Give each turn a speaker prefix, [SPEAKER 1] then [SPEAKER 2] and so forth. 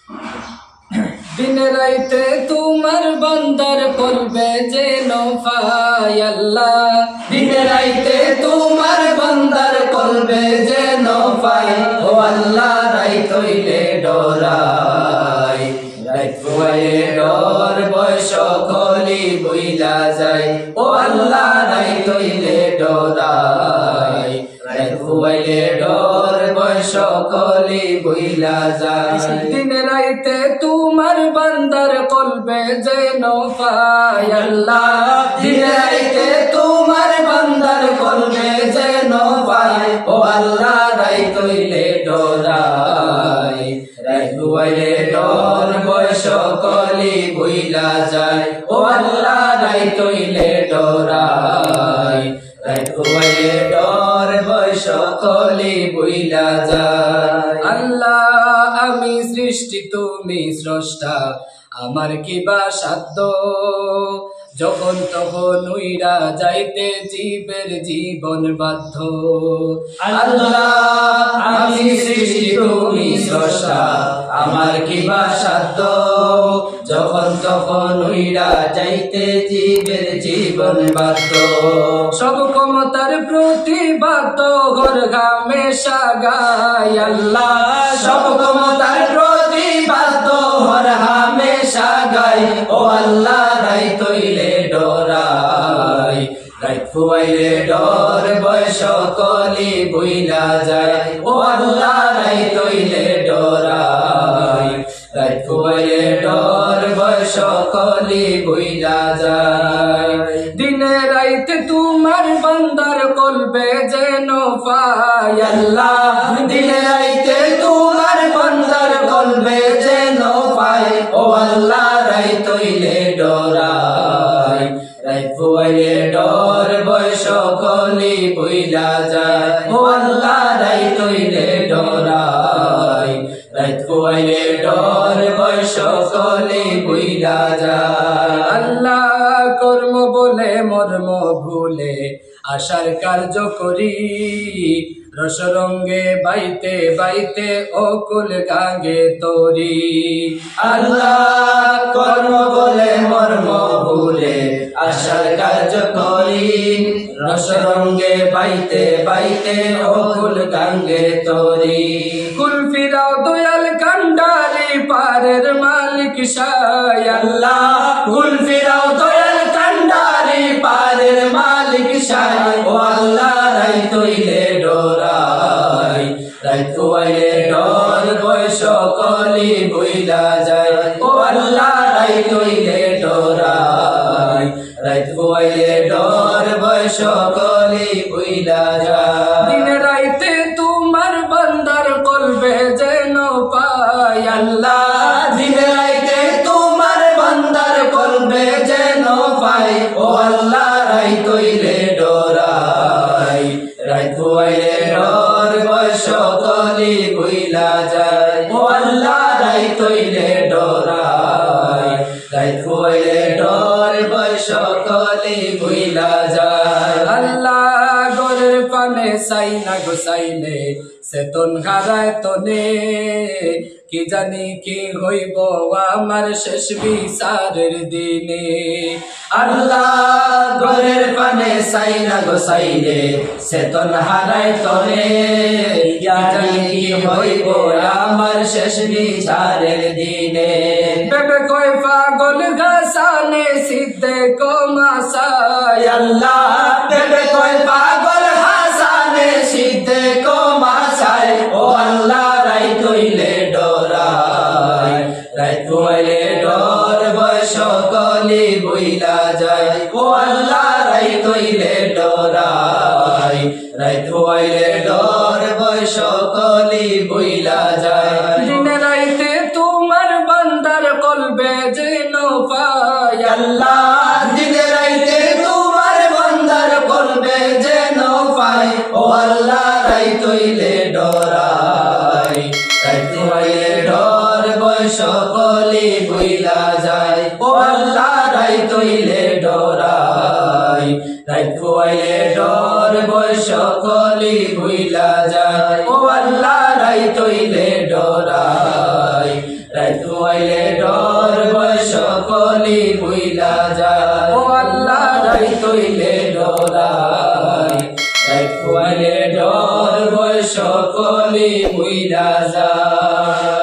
[SPEAKER 1] दिन राइते तुम्हार बंदर कलबे जेन पाय अल्लाह दिन राइते तुम्हार बंदर कलबे जेन पाय ओ अल्लाह राइत हইলে डराय राइत हইলে डर बयस कली बइला যায় ओ अल्लाह राइत हইলে डराय राइत हইলে डर बयस कली बइला যায় दिन राइते तुम्हार बंदर कलबे जेन पाय अल्लाह दिन राइते तुम्हार बंदर कलबे जेन पाय ओ अल्लाह राइत हইলে डराय राइत हইলে डर बयस कली बइला যায় ओ अल्लाह राइत हইলে डराय राइत हইলে डर बयस कली बइला যায় अल्लाह आमी सृष्टि तुमी स्रष्टा आमार किबा साध्य যখন তখন উইরা যাইতে জীবের জীবন বাধ্য আল্লাহ আমি সৃষ্টি তুমি স্রষ্টা আমার কিবা সাধ্য যখন তখন উইরা যাইতে জীবের জীবন বাধ্য সব ক্ষমতার প্রতিবাদ হর হামেশা গায় আল্লাহ সব ক্ষমতার প্রতিবাদ হর হামেশা গায় ও আল্লাহ রাइत হইলে ডরাই রাइत হইলে ডর বয়স কলি বইলা যায় ও আল্লাহ রাइत হইলে ডরাই রাइत হইলে ডর বয়স কলি বইলা যায় দিনে রাইতে তোমার বান্দার কলবে যেন পায় আল্লাহ দিনে রাইতে তোমার বান্দার কলবে যেন পায় ও আল্লাহ রাइत হইলে ডরাই রাइत হইলে ডর বয়স কলি বইলা যায় ও আল্লাহ রাइत হইলে ডরাই রাइत হইলে ডর বয়স কলি বইলা যায় আল্লাহ কর্ম বলে মর্ম ভুলে আশার কার্য করি রসরঙ্গে বাইতে বাইতে অকুল গাঙ্গে তরি আল্লাহ কর্ম বলে মর্ম ভুলে আশার কার্য করি রসরঙ্গে বাইতে বাইতে অকুল গাঙ্গে তরি কুল ফিরাও দয়াল কান্ডারি পারের মালিক শাহ আল্লাহ কুল ফিরাও দয়াল কান্ডারি পারের মালিক শাহ ও আল্লাহ রাइत হইলে ডরাই রাइत হইলে ডর বয়স কলি বইলা যায় ও আল্লাহ রাइत হইলে ডরাই রাइत হইলে ডর বয়স কলি বইলা যায় দিন রাইতে তোমার বান্দার কলবে যেন পায় আল্লাহ দিন রাইতে তোমার বান্দার কলবে যেন পায় ও আল্লাহ রাइत হইলে ডরাই রাइत হইলে ডর বয়স কলি বইলা যায় ও আল্লাহ রাइत হইলে ডরাই রাइत হইলে ডর বয়স কলি বইলা যায় আল্লাহ গরের পানে সাইনা গোসাইলে চেতন হারায় তনে কি জানি কি হইব আমার শেষ বিচারের দিনে আল্লাহ গরের পানে সাইনা গোসাইলে চেতন হারায় তনে কি জানি কি হইব আমার শেষ বিচারের দিনে বেবে কই পাগল গাছানে সিদ্ধে কমাসায় আল্লাহ বেবে কই পাগল হাসানে সিদ্ধে কমাসায় ও আল্লাহ রাइत হইলে ডরাই রাइत হইলে ডর বয়স কলি বইলা যায় ও আল্লাহ রাइत হইলে ডরাই রাइत হইলে ডর বয়স কলি বইলা যায় দিন রাইতে তোমার বান্দার কলবে যেন পায় আল্লাহ দিন রাইতে তোমার বান্দার কলবে যেন পায় ও আল্লাহ রাइत হইলে ডরাই রাइत হইলে ডর বয়স কলি বইলা যায় ও আল্লাহ রাइत হইলে ডরাই রাइत হইলে ডর বয়স কলি বইলা যায় ও আল্লাহ রাइत হইলে ডরাই রাइत আইলে ডর ভয় সকলি ভুইলা যায় ও আল্লাহ রাই তৈলে ডরাই রাই আইলে ডর ভয় সকলি ভুইলা যায়